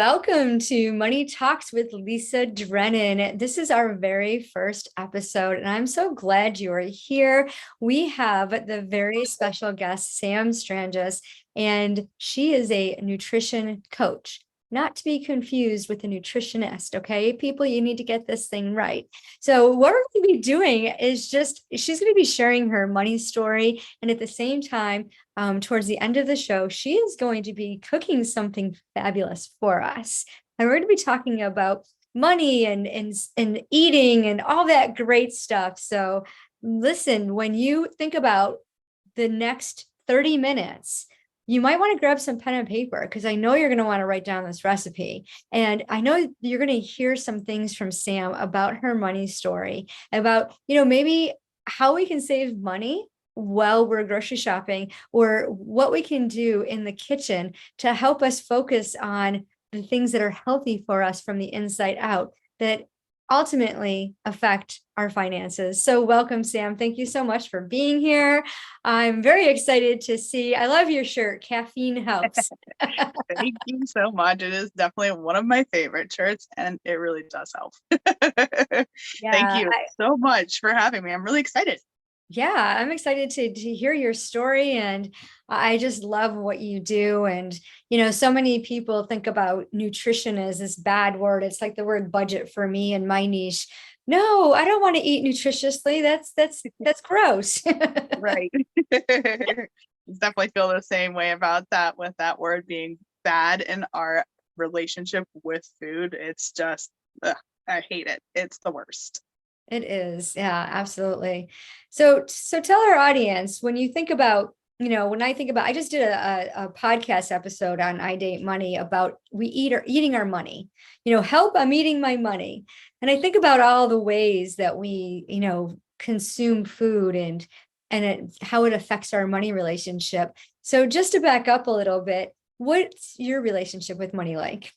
Welcome to Money Talks with Lisa Drennan. This is our very first episode, and I'm so glad you are here. We have the very special guest, Sam Strangis, and she is a nutrition coach, not to be confused with a nutritionist, okay? People, you need to get this thing right. So what we're going to be doing is she's going to be sharing her money story, and at the same time, towards the end of the show, she is going to be cooking something fabulous for us. And we're going to be talking about money and eating and all that great stuff. So listen, when you think about the next 30 minutes, you might want to grab some pen and paper because I know you're going to want to write down this recipe. And I know you're going to hear some things from Sam about her money story, about, maybe how we can save money while we're grocery shopping, or what we can do in the kitchen to help us focus on the things that are healthy for us from the inside out that ultimately affect our finances. So welcome, Sam. Thank you so much for being here. I'm very excited to see. I love your shirt. Caffeine helps. Thank you so much. It is definitely one of my favorite shirts, and it really does help. Thank you so much for having me. I'm really excited. Yeah, I'm excited to hear your story, and I just love what you do. And, so many people think about nutrition as this bad word. It's like the word budget for me and my niche. No, I don't want to eat nutritiously. That's gross. Right. Definitely feel the same way about that, with that word being bad in our relationship with food. It's just, I hate it. It's the worst. It is. Yeah, absolutely. So tell our audience, when you think about, when I think about, I just did a podcast episode on I Date Money about eating our money, help, I'm eating my money. And I think about all the ways that we, consume food and how it affects our money relationship. So just to back up a little bit, what's your relationship with money like?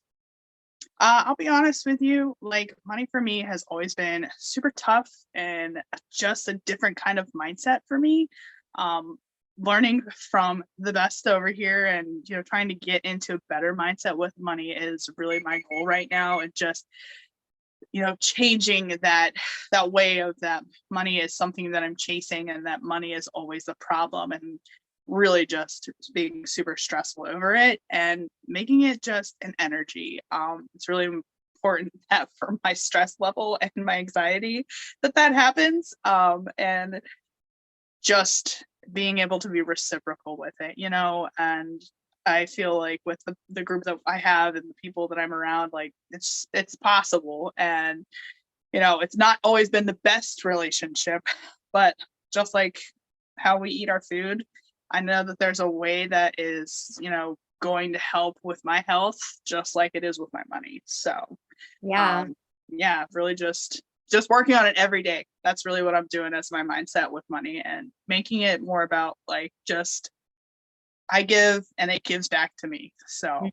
I'll be honest with you, like, money for me has always been super tough and just a different kind of mindset for me. Learning from the best over here and, trying to get into a better mindset with money is really my goal right now. And just, changing that way of that money is something that I'm chasing, and that money is always the problem, and really just being super stressful over it and making it just an energy. It's really important that for my stress level and my anxiety that happens, and just being able to be reciprocal with it, and I feel like with the group that I have and the people that I'm around, like, it's possible. And it's not always been the best relationship, but just like how we eat our food, I know that there's a way that is, going to help with my health, just like it is with my money. So, really just working on it every day. That's really what I'm doing as my mindset with money, and making it more about, like, just I give and it gives back to me. So.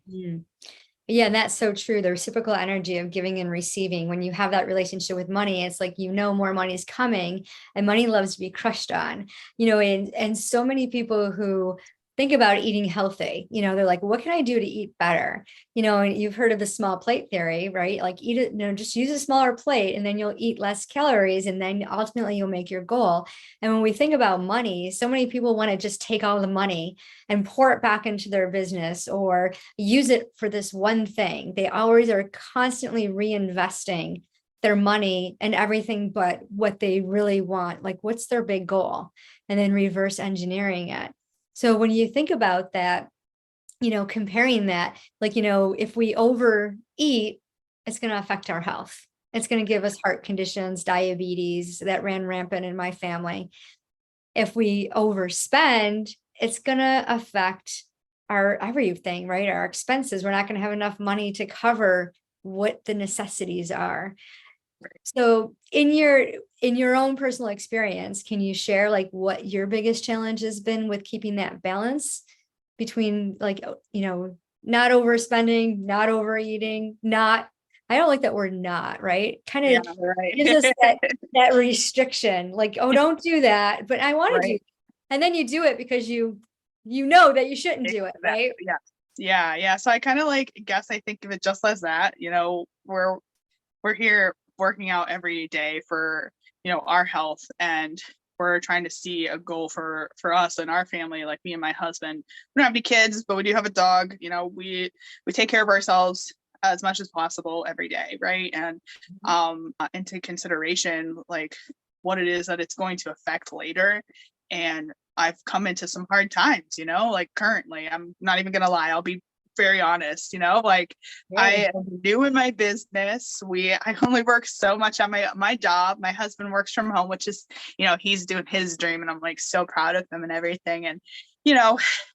Yeah, and that's so true. The reciprocal energy of giving and receiving. When you have that relationship with money, it's like, more money is coming, and money loves to be crushed on, and so many people who think about eating healthy, they're like, what can I do to eat better? And you've heard of the small plate theory, right? Like, eat it, just use a smaller plate, and then you'll eat less calories, and then ultimately you'll make your goal. And when we think about money, so many people want to just take all the money and pour it back into their business or use it for this one thing. They always are constantly reinvesting their money and everything but what they really want. Like, what's their big goal? And then reverse engineering it. So when you think about that, comparing that, like, if we overeat, it's going to affect our health. It's going to give us heart conditions, diabetes that ran rampant in my family. If we overspend, it's going to affect our everything, right? Our expenses. We're not going to have enough money to cover what the necessities are. So in your own personal experience, can you share, like, what your biggest challenge has been with keeping that balance between, like, not overspending, not overeating, I don't like that word, not, right? Kind of gives us that restriction, like, oh, don't do that, but I want to do it. And then you do it because you know that you shouldn't do it, right? Yeah. Yeah. So I kind of guess I think of it just as that, we're here working out every day for, our health, and we're trying to see a goal for us and our family, like me and my husband. We don't have any kids, but we do have a dog. We take care of ourselves as much as possible every day, right? And into consideration like what it is that it's going to affect later. And I've come into some hard times, like currently, I'm not even gonna lie, I'll be very honest, like Yeah. I am new in my business. I only work so much on my job. My husband works from home, which is, he's doing his dream, and I'm like so proud of him and everything. And,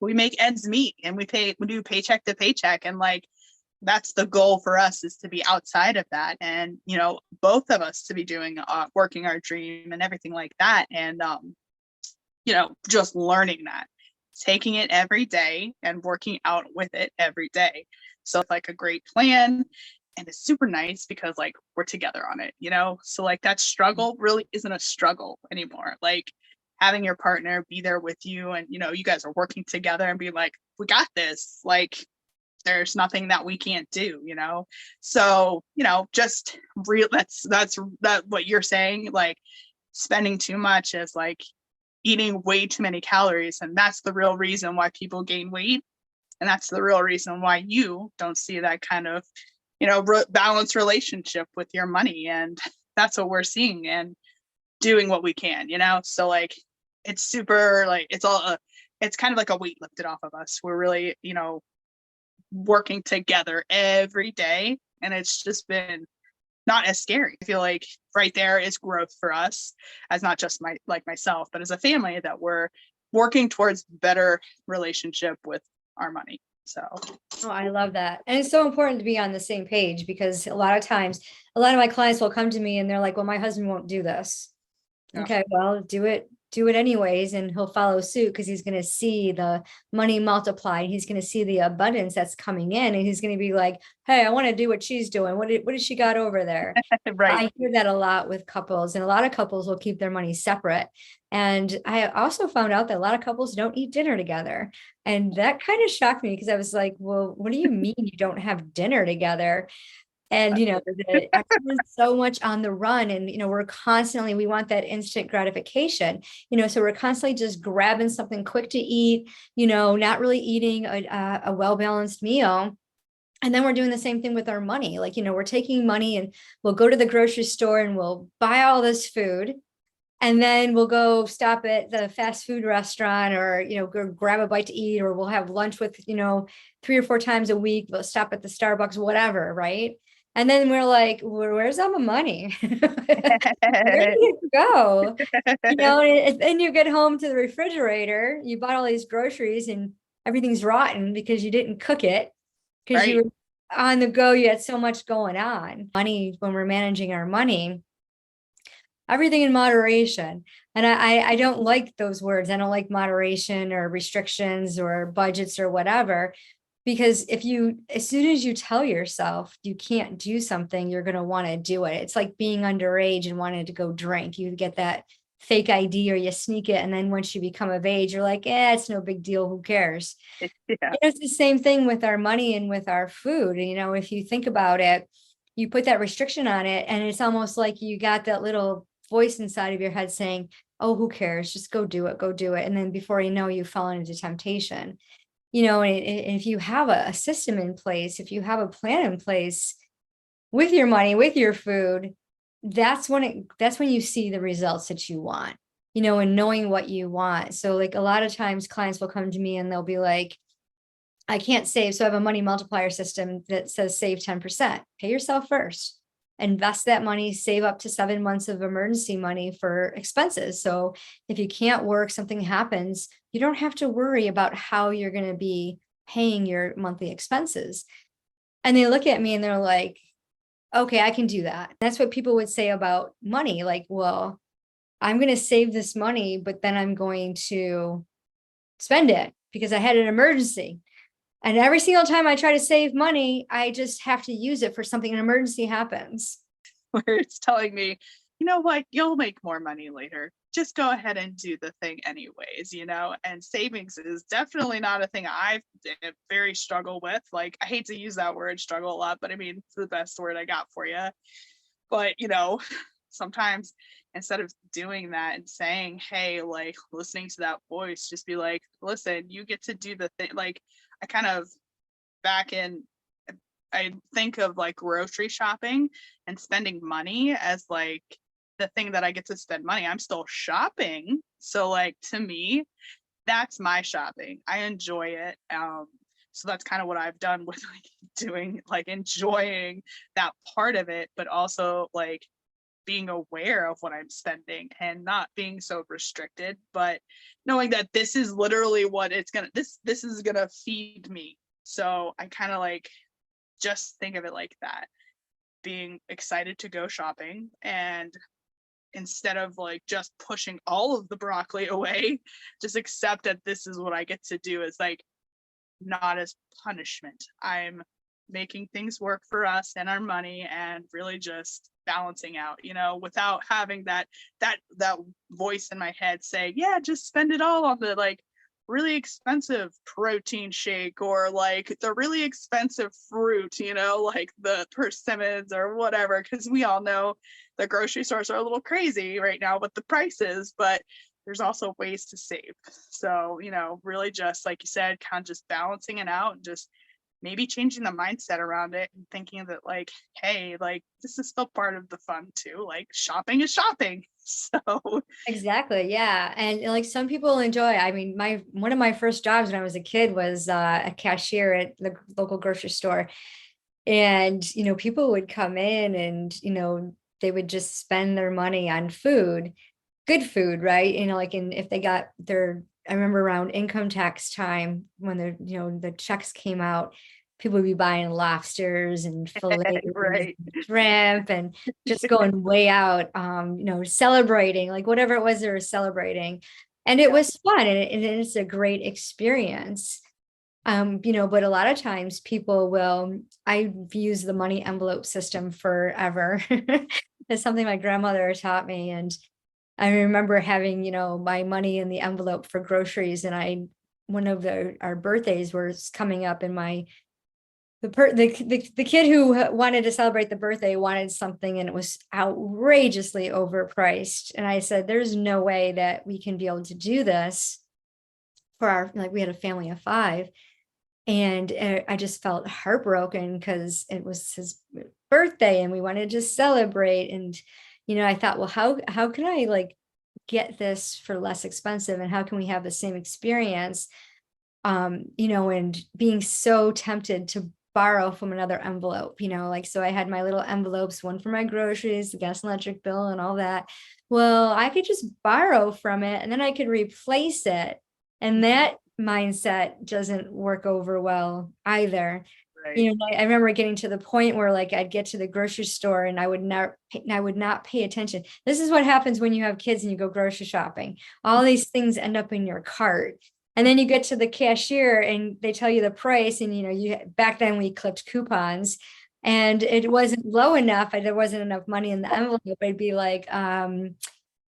we make ends meet, and we do paycheck to paycheck. And like, that's the goal for us, is to be outside of that. And, both of us to be doing, working our dream and everything like that. And, just learning that, taking it every day and working out with it every day. So it's like a great plan, and it's super nice because like we're together on it, so like that struggle really isn't a struggle anymore. Like having your partner be there with you, and you guys are working together and be like, we got this, like there's nothing that we can't do, so just real, that's that what you're saying, like spending too much is like eating way too many calories. And that's the real reason why people gain weight. And that's the real reason why you don't see that kind of, balanced relationship with your money. And that's what we're seeing and doing what we can, so like, it's super, like, it's kind of like a weight lifted off of us. We're really, working together every day. And it's just been not as scary. I feel like right there is growth for us, as not just myself, but as a family, that we're working towards better relationship with our money. So Oh, I love that. And it's so important to be on the same page, because a lot of times, a lot of my clients will come to me and they're like, well, my husband won't do this. yeah. Okay, well, do it anyways, and he'll follow suit, because he's going to see the money multiplied. He's going to see the abundance that's coming in, and he's going to be like, hey, I want to do what she's doing. What did she got over there? Right. I hear that a lot with couples, and a lot of couples will keep their money separate. And I also found out that a lot of couples don't eat dinner together. And that kind of shocked me, because I was like, well, what do you mean you don't have dinner together? And, everyone's so much on the run, and, we want that instant gratification, so we're constantly just grabbing something quick to eat, not really eating a well-balanced meal. And then we're doing the same thing with our money. Like, we're taking money and we'll go to the grocery store and we'll buy all this food. And then we'll go stop at the fast food restaurant, or, go grab a bite to eat, or we'll have lunch with, 3 or 4 times a week. We'll stop at the Starbucks, whatever. Right. And then we're like, where's all my money? Where did it go? And then you get home to the refrigerator, you bought all these groceries and everything's rotten because you didn't cook it, because you Right. were on the go. You had so much going on. Money, when we're managing our money, everything in moderation. And I don't like those words. I don't like moderation or restrictions or budgets or whatever, because as soon as you tell yourself you can't do something, you're going to want to do it. It's like being underage and wanting to go drink. You get that fake ID or you sneak it. And then once you become of age, you're like, it's no big deal. Who cares? Yeah. It's the same thing with our money and with our food. If you think about it, you put that restriction on it, and it's almost like you got that little voice inside of your head saying, oh, who cares? Just go do it. And then before you know, you've fallen into temptation. And if you have a system in place, if you have a plan in place with your money, with your food, that's when you see the results that you want, and knowing what you want. So like a lot of times clients will come to me and they'll be like, I can't save. So I have a money multiplier system that says save 10%, pay yourself first, invest that money, save up to 7 months of emergency money for expenses. So if you can't work, something happens, you don't have to worry about how you're going to be paying your monthly expenses. And they look at me and they're like, okay, I can do that. That's what people would say about money. Like, well, I'm going to save this money, but then I'm going to spend it because I had an emergency. And every single time I try to save money, I just have to use it for something. An emergency happens. Where it's telling me, you know what, you'll make more money later. just go ahead and do the thing anyways, you know. And savings is definitely not a thing I very struggle with. Like, I hate to use that word struggle a lot, but I mean, it's the best word I got for you. But, you know, sometimes instead of doing that and saying, hey, like, listening to that voice, just be like, listen, you get to do the thing. Like, I kind of back in, I think of like grocery shopping and spending money as like the thing that I get to spend money. I'm still shopping. So like, to me, that's my shopping. I enjoy it. So that's kind of what I've done with like doing, like enjoying that part of it, but also like being aware of what I'm spending and not being so restricted, but knowing that this is literally what it's gonna, this is gonna feed me. So I kind of like just think of it like that, being excited to go shopping, and instead of like just pushing all of the broccoli away, just accept that this is what I get to do, is like not as punishment. I'm making things work for us and our money, and really just balancing out, you know, without having that voice in my head say, yeah, just spend it all on the like really expensive protein shake, or like the really expensive fruit, you know, like the persimmons or whatever, because we all know the grocery stores are a little crazy right now with the prices, but there's also ways to save. So, you know, really just like you said, kind of just balancing it out, and just maybe changing the mindset around it and thinking that like, hey, like this is still part of the fun too. Like, shopping is shopping. So Exactly. Yeah. And like some people enjoy, I mean, one of my first jobs when I was a kid was a cashier at the local grocery store. And, you know, people would come in and, you know, they would just spend their money on food, good food, right? You know, like, and if they got their, I remember around income tax time when the, you know, the checks came out, people would be buying lobsters and fillets and right. shrimp and just going way out, you know, celebrating, like whatever it was they were celebrating. And it was fun, and it's a great experience. You know, but a lot of times people will, I've used the money envelope system forever. It's something my grandmother taught me. And I remember having, you know, my money in the envelope for groceries. And one of our birthdays was coming up, and the kid who wanted to celebrate the birthday wanted something, and it was outrageously overpriced. And I said, there's no way that we can be able to do this for our, like, we had a family of 5. And I just felt heartbroken because it was his birthday and we wanted to celebrate. And, you know, I thought, well, how can I like get this for less expensive, and how can we have the same experience? You know, and being so tempted to borrow from another envelope, you know, like, so I had my little envelopes, one for my groceries, the gas and electric bill and all that. Well, I could just borrow from it and then I could replace it. And that mindset doesn't work over well either. Right. You know, I remember getting to the point where like I'd get to the grocery store and I would not pay attention. This is what happens when you have kids and you go grocery shopping. All these things end up in your cart. And then you get to the cashier and they tell you the price. And, you know, back then we clipped coupons and it wasn't low enough. There wasn't enough money in the envelope. I'd be like, well,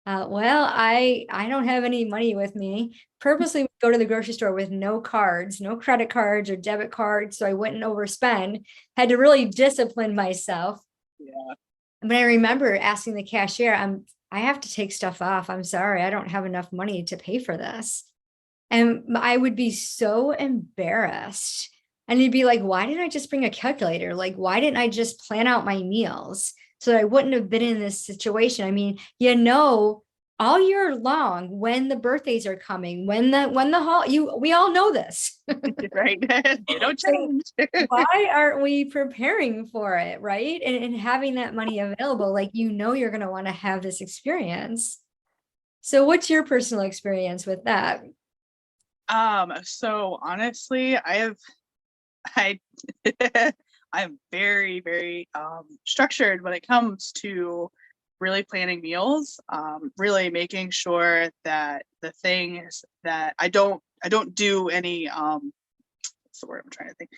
I don't have any money with me. Purposely would go to the grocery store with no cards, no credit cards or debit cards, so I wouldn't overspend. Had to really discipline myself. Yeah. But I remember asking the cashier, I have to take stuff off. I'm sorry, I don't have enough money to pay for this. And I would be so embarrassed. And he'd be like, why didn't I just bring a calculator? Like, why didn't I just plan out my meals so that I wouldn't have been in this situation? I mean, you know, all year long when the birthdays are coming, when we all know this. Right. They don't So change. why aren't we preparing for it, right? And having that money available, like, you know, you're going to want to have this experience. So what's your personal experience with that? So honestly, I I'm very, very structured when it comes to really planning meals, really making sure that the things that I don't do any what's the word I'm trying to think?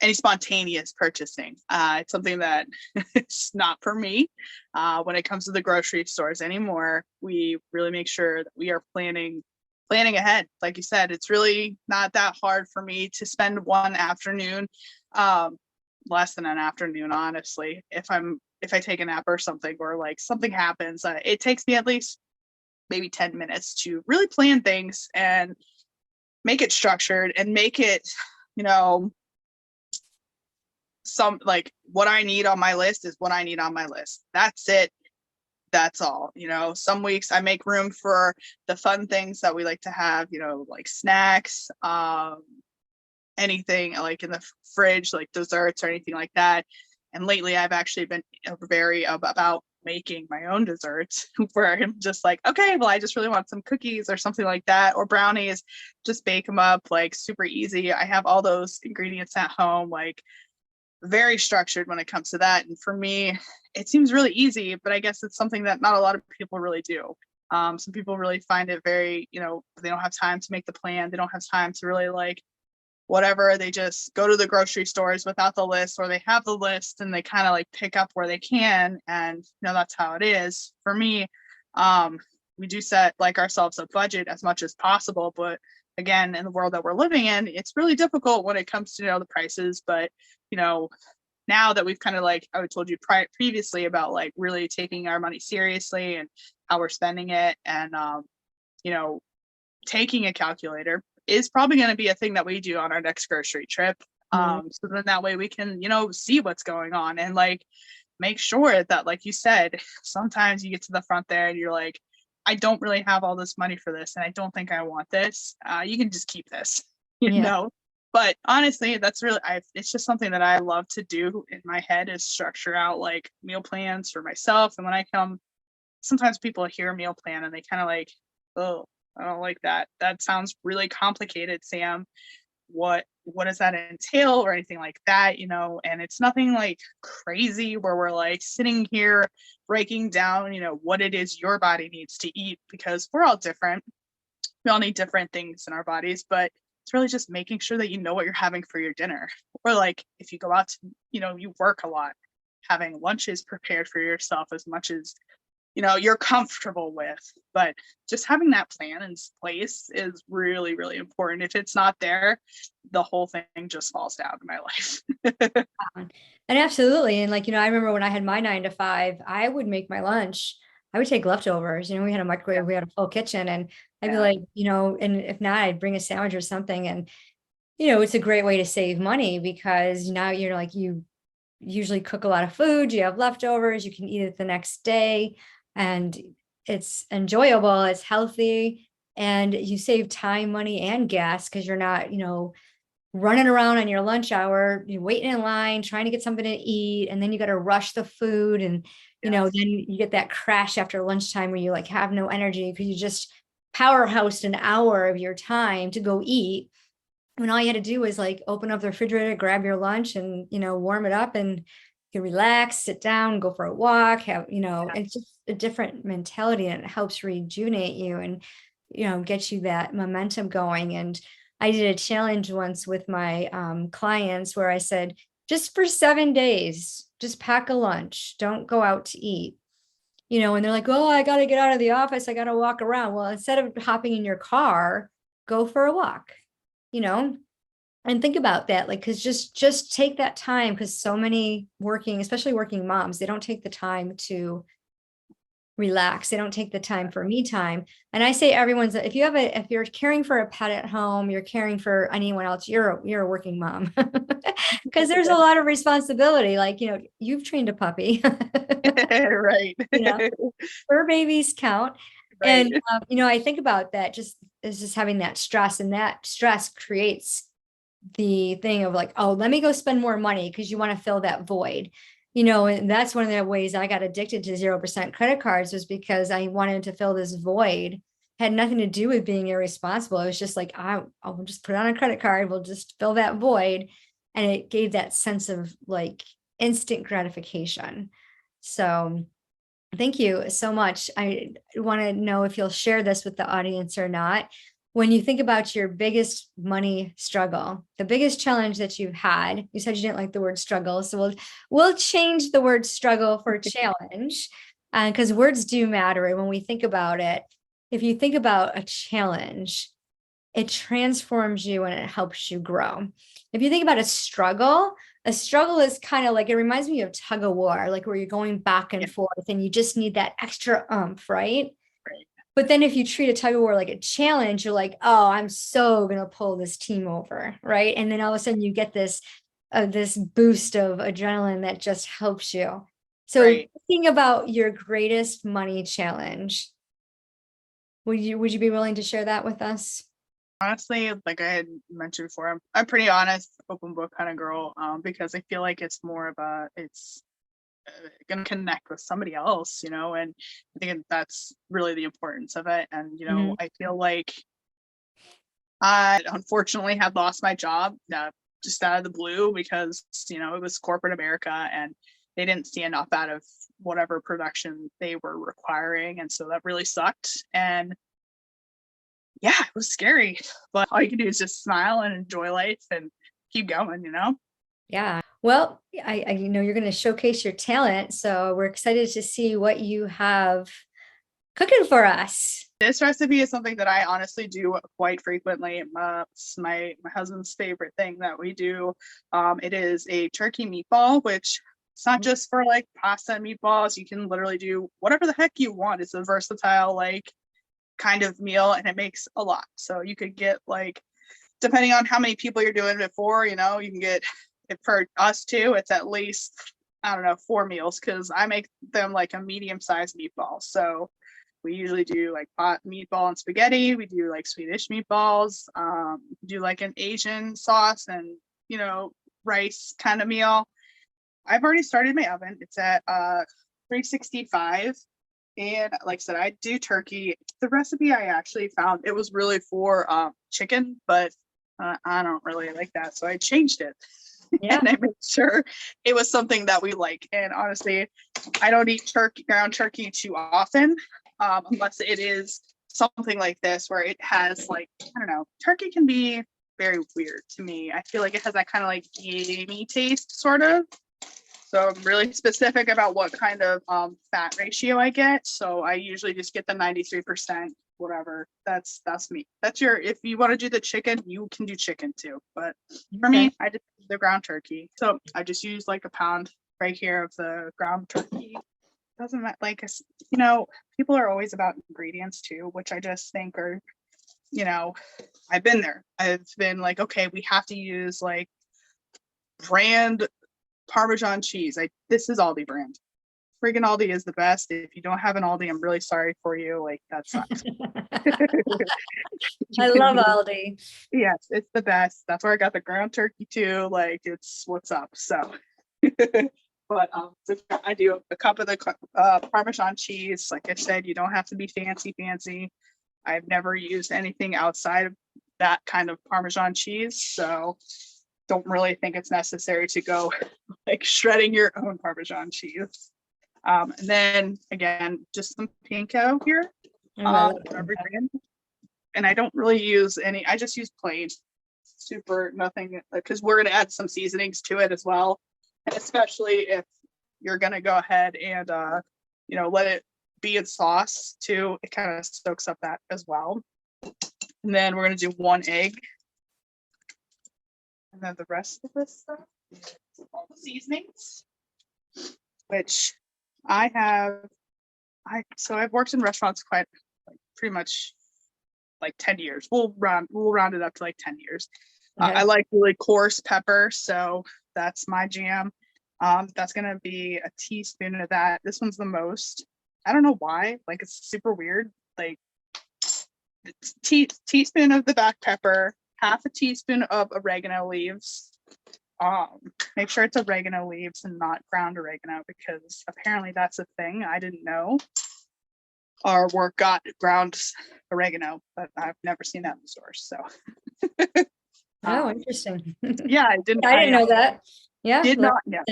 Any spontaneous purchasing. It's something that it's not for me. When it comes to the grocery stores anymore, we really make sure that we are planning ahead. Like you said, it's really not that hard for me to spend one afternoon, less than an afternoon, honestly. If I take a nap or something, or like something happens, it takes me at least maybe 10 minutes to really plan things and make it structured and make it, some like what I need on my list is what I need on my list. That's it. That's all. Some weeks I make room for the fun things that we like to have, like snacks, anything like in the fridge, like desserts or anything like that. And lately I've actually been very about making my own desserts, where I'm just like, okay, well, I just really want some cookies or something like that, or brownies, just bake them up, like super easy. I have all those ingredients at home, like very structured when it comes to that. And for me, it seems really easy, but I guess it's something that not a lot of people really do. Some people really find it very, they don't have time to make the plan. They don't have time to really like whatever. They just go to the grocery stores without the list, or they have the list and they kind of like pick up where they can. And that's how it is. For me, we do set like ourselves a budget as much as possible, but again, in the world that we're living in, it's really difficult when it comes to the prices. But now that we've kind of like I told you previously about like really taking our money seriously and how we're spending it, and taking a calculator is probably going to be a thing that we do on our next grocery trip. So then that way we can see what's going on and like make sure that, like you said, sometimes you get to the front there and you're like, I don't really have all this money for this, and I don't think I want this. You can just keep this, But honestly, that's really, it's just something that I love to do in my head, is structure out like meal plans for myself. And when I come, sometimes people hear a meal plan and they kind of like, oh, I don't like that. That sounds really complicated, Sam. What does that entail, or anything like that, and it's nothing like crazy where we're like sitting here breaking down, what it is your body needs to eat, because we're all different. We all need different things in our bodies, but it's really just making sure that you know what you're having for your dinner. Or like if you go out to, you work a lot, having lunches prepared for yourself as much as you're comfortable with. But just having that plan in place is really, really important. If it's not there, the whole thing just falls down in my life. And absolutely. And like, I remember when I had my 9 to 5, I would make my lunch. I would take leftovers. We had a microwave, we had a full kitchen, and I'd be like, and if not, I'd bring a sandwich or something. And, it's a great way to save money, because now you're like, you usually cook a lot of food, you have leftovers, you can eat it the next day, and it's enjoyable, it's healthy, and you save time, money, and gas, because you're not, running around on your lunch hour, you're waiting in line, trying to get something to eat, and then you got to rush the food. And, then you get that crash after lunchtime where you like have no energy because you just powerhoused an hour of your time to go eat, when all you had to do was like open up the refrigerator, grab your lunch, and, warm it up, and you can relax, sit down, go for a walk, have, it's just a different mentality, and it helps rejuvenate you and, get you that momentum going. And I did a challenge once with my clients where I said, just for 7 days, just pack a lunch, don't go out to eat, and they're like, oh, I got to get out of the office, I got to walk around. Well, instead of hopping in your car, go for a walk, and think about that, like, because just take that time, because so many especially working moms, they don't take the time to relax. They don't take the time for me time. And I say if you're caring for a pet at home, you're caring for anyone else, you're a working mom, because there's a lot of responsibility. Like, you've trained a puppy, right. Fur babies count. Right. And, I think about that just having that stress, and that stress creates the thing of like, oh, let me go spend more money, because you want to fill that void. And that's one of the ways I got addicted to 0% credit cards, was because I wanted to fill this void. Had nothing to do with being irresponsible. It was just like, I'll just put on a credit card, we'll just fill that void. And it gave that sense of like instant gratification. So thank you so much. I want to know if you'll share this with the audience or not. when you think about your biggest money struggle, the biggest challenge that you've had, you said you didn't like the word struggle. So we'll change the word struggle for challenge, because words do matter. And when we think about it, if you think about a challenge, it transforms you and it helps you grow. If you think about a struggle is kind of like, it reminds me of tug of war, like where you're going back and Yeah, forth and you just need that extra oomph, right? right. But then if you treat a tug of war like a challenge, you're like, oh, I'm so gonna pull this team over, right? And then all of a sudden you get this boost of adrenaline that just helps you. So Right. thinking about your greatest money challenge, would you be willing to share that with us? Honestly, like I had mentioned before, I'm pretty honest, open book kind of girl, because I feel like it's more of it's gonna connect with somebody else, and I think that's really the importance of it. And Mhm. I feel like I unfortunately had lost my job just out of the blue because it was corporate America and they didn't see enough out of whatever production they were requiring, and so that really sucked. And yeah, it was scary, but all you can do is just smile and enjoy life and keep going. Yeah. Well, I know you're going to showcase your talent, so we're excited to see what you have cooking for us. This recipe is something that I honestly do quite frequently. It's my husband's favorite thing that we do. It is a turkey meatball, which it's not just for like pasta and meatballs. You can literally do whatever the heck you want. It's a versatile kind of meal, and it makes a lot. So you could get depending on how many people you're doing it for, you can get it for us too. It's at least, I don't know, 4 meals because I make them like a medium-sized meatball. So we usually do like pot meatball and spaghetti. We do like Swedish meatballs. Do like an Asian sauce and rice kind of meal. I've already started my oven. It's at 365. And like I said, I do turkey. The recipe I actually found, it was really for chicken, but I don't really like that. So I changed it. Yeah. And I made sure it was something that we like. And honestly, I don't eat ground turkey too often, unless it is something like this where it has I don't know, turkey can be very weird to me. I feel like it has that kind of gamey taste, sort of. So I'm really specific about what kind of fat ratio I get. So I usually just get the 93%, whatever. That's me. If you want to do the chicken, you can do chicken too. But for Okay. me, I just use the ground turkey. So I just use a pound right here of the ground turkey. Doesn't matter, people are always about ingredients too, which I just think are, I've been there. I've been okay, we have to use brand Parmesan cheese. This is Aldi brand. Freaking Aldi is the best. If you don't have an Aldi, I'm really sorry for you. That sucks. I love Aldi. Yes, it's the best. That's where I got the ground turkey too. It's what's up. So, but so I do a cup of the Parmesan cheese. Like I said, you don't have to be fancy. I've never used anything outside of that kind of Parmesan cheese, so don't really think it's necessary to go shredding your own Parmesan cheese. And then again, just some panko here. Oh, I love Every that. brand. And I don't really use any, I just use plain, super nothing, because we're going to add some seasonings to it as well. And especially if you're going to go ahead and, let it be in sauce too, it kind of soaks up that as well. And then we're going to do 1 egg. And then the rest of this stuff is all the seasonings, which I've worked in restaurants quite pretty much 10 years. We'll round it up to 10 years. Okay. I like really coarse pepper, so that's my jam. That's gonna be a teaspoon of that. This one's the most. I don't know why. It's super weird. Teaspoon of the black pepper, half a teaspoon of oregano leaves. Make sure it's oregano leaves and not ground oregano, because apparently that's a thing. I didn't know. Our work got ground oregano, but I've never seen that in the store. So, Oh, interesting. yeah, I didn't know that. Yeah. did not know.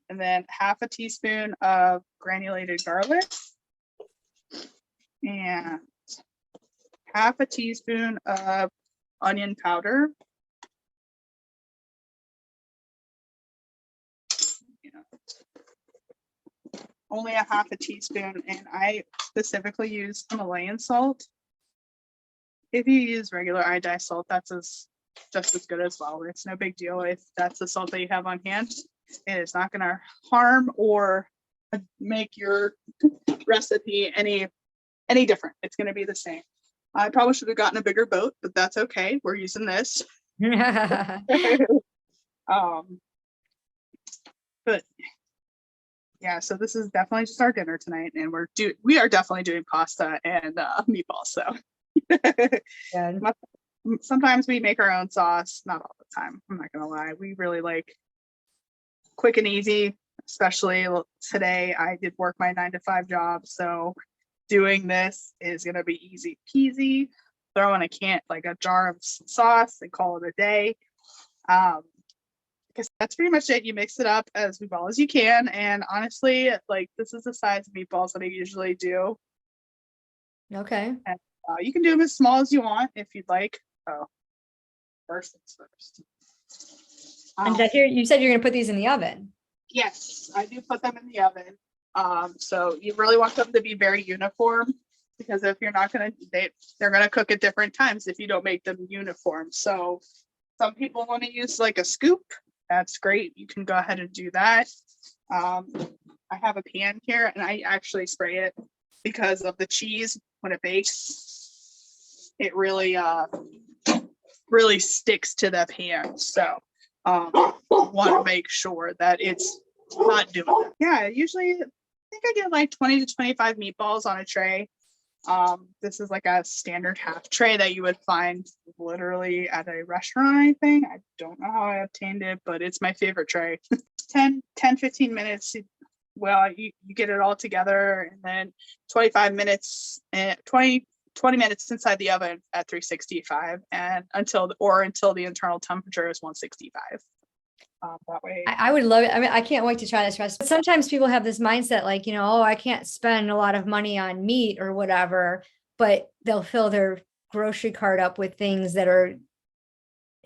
And then half a teaspoon of granulated garlic, and half a teaspoon of onion powder. Only a half a teaspoon, and I specifically use Himalayan salt. If you use regular iodized salt, that's just as good as well. It's no big deal if that's the salt that you have on hand. It is not going to harm or make your recipe any different. It's going to be the same. I probably should have gotten a bigger boat, but that's okay. We're using this. But yeah, so this is definitely just our dinner tonight, and we are definitely doing pasta and meatballs. So sometimes we make our own sauce, not all the time. I'm not gonna lie. We really like quick and easy, especially today. I did work my 9-to-5 job, so doing this is gonna be easy peasy. Throw in a jar of sauce and call it a day. Because that's pretty much it. You mix it up as well as you can, and honestly, like, this is the size of meatballs that I usually do. Okay. And, you can do them as small as you want if you'd like. First things first. And did I hear you said you're going to put these in the oven? Yes, I do put them in the oven. So you really want them to be very uniform, because if you're not going to, they're going to cook at different times if you don't make them uniform. So some people want to use like a scoop. That's great. You can go ahead and do that. I have a pan here, and I actually spray it because of the cheese. When it bakes, it really sticks to the pan. So want to make sure that it's not doing that. Yeah, usually I think I get like 20 to 25 meatballs on a tray. This is like a standard half tray that you would find literally at a restaurant or anything. I don't know how I obtained it, but it's my favorite tray. 15 minutes. Well, you get it all together, and then 25 minutes and 20 minutes inside the oven at 365, and until the internal temperature is 165. That way, I would love it. I mean, I can't wait to try this recipe. Sometimes people have this mindset like, oh, I can't spend a lot of money on meat or whatever, but they'll fill their grocery cart up with things that are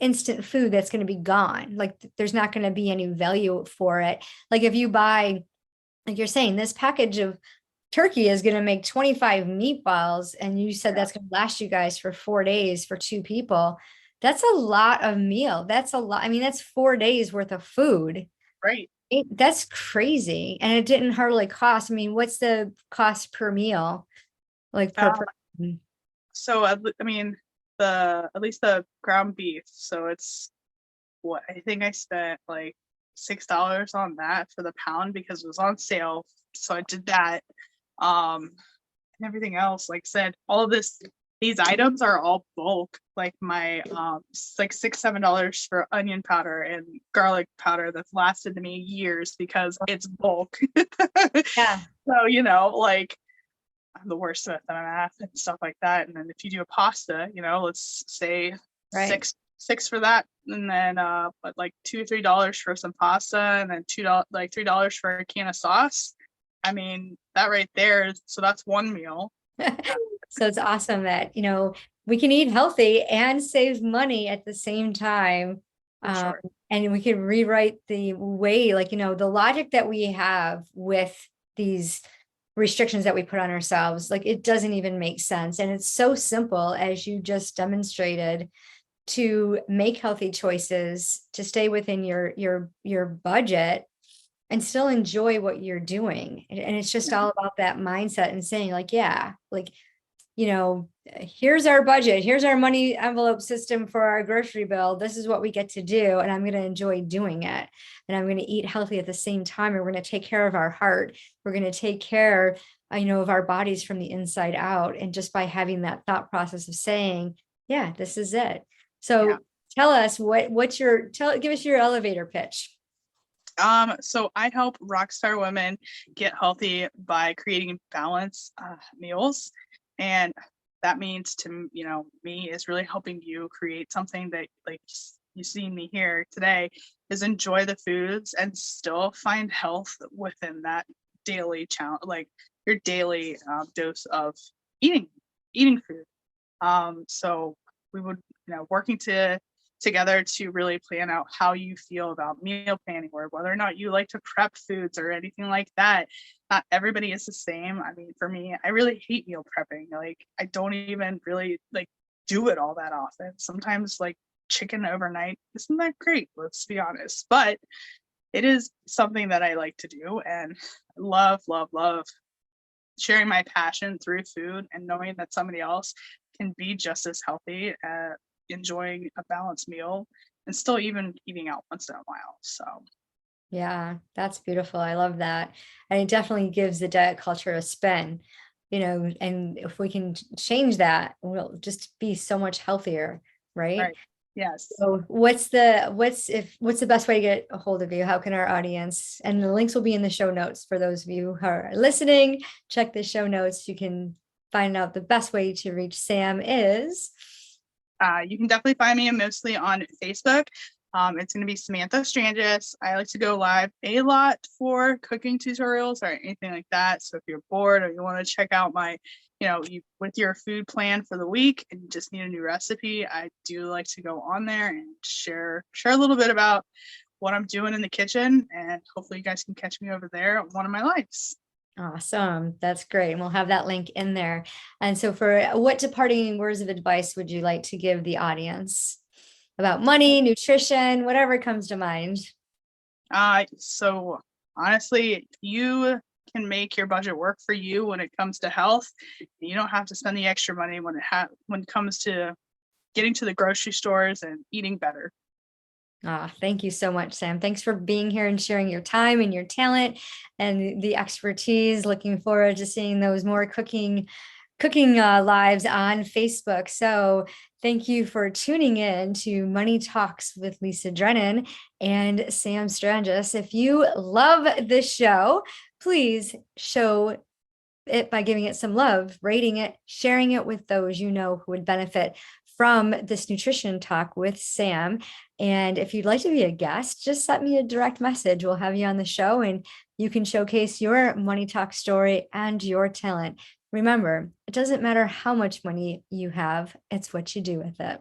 instant food that's going to be gone. Like, there's not going to be any value for it. Like, if you buy, like you're saying, this package of turkey is going to make 25 meatballs, and you said that's going to last you guys for 4 days for 2 people. That's a lot of meal. That's a lot. I mean, that's 4 days worth of food. right. That's crazy. And it didn't hardly cost. I mean, what's the cost per meal? Like per person? So I mean, at least the ground beef. So it's what I think I spent like $6 on that for the pound because it was on sale. So I did that. And everything else, like I said, all of these items are all bulk. Like my like $6-7 for onion powder and garlic powder that's lasted me years because it's bulk. Yeah. So like, I'm the worst at math and stuff like that. And then if you do a pasta, let's say six for that, and then but like $2-3 for some pasta, and then $3 for a can of sauce. I mean, that right there, so that's one meal. So it's awesome that, we can eat healthy and save money at the same time. Sure. And we can rewrite the way, like, the logic that we have with these restrictions that we put on ourselves, like, it doesn't even make sense. And it's so simple, as you just demonstrated, to make healthy choices, to stay within your budget and still enjoy what you're doing. And it's just all about that mindset and saying like, yeah, like, here's our budget, here's our money envelope system for our grocery bill. This is what we get to do. And I'm going to enjoy doing it. And I'm going to eat healthy at the same time. And we're going to take care of our heart. We're going to take care, of our bodies from the inside out. And just by having that thought process of saying, yeah, this is it. So tell us give us your elevator pitch. So I help rockstar women get healthy by creating balanced meals. And that means me is really helping you create something that, like you see me here today, is enjoy the foods and still find health within that daily challenge, like your daily dose of eating food. So we would, working together to really plan out how you feel about meal planning, or whether or not you like to prep foods or anything like that. Not everybody is the same. I mean, for me, I really hate meal prepping. Like, I don't even really like do it all that often. Sometimes like chicken overnight isn't that great, let's be honest, but it is something that I like to do, and I love sharing my passion through food and knowing that somebody else can be just as healthy, enjoying a balanced meal and still even eating out once in a while. So Yeah, that's beautiful. I love that. And it definitely gives the diet culture a spin, and if we can change that, we'll just be so much healthier, right? right, yes. So what's the best way to get a hold of you? How can our audience, and the links will be in the show notes for those of you who are listening, check the show notes. You can find out the best way to reach Sam is. You can definitely find me mostly on Facebook. It's going to be Samantha Strangis. I like to go live a lot for cooking tutorials or anything like that. So if you're bored or you want to check out my, with your food plan for the week and you just need a new recipe, I do like to go on there and share a little bit about what I'm doing in the kitchen. And hopefully you guys can catch me over there on one of my lives. Awesome. That's great. And we'll have that link in there. And so for what departing words of advice would you like to give the audience about money, nutrition, whatever comes to mind? So honestly, you can make your budget work for you when it comes to health. You don't have to spend the extra money when it comes to getting to the grocery stores and eating better. Thank you so much, Sam. Thanks for being here and sharing your time and your talent and the expertise. Looking forward to seeing those more cooking lives on Facebook. So thank you for tuning in to Money Talks with Lisa Drennan and Sam Strangis. If you love this show, please show it by giving it some love, rating it, sharing it with those you know who would benefit from this nutrition talk with Sam. And if you'd like to be a guest, just send me a direct message. We'll have you on the show and you can showcase your Money Talk story and your talent. Remember, it doesn't matter how much money you have, it's what you do with it.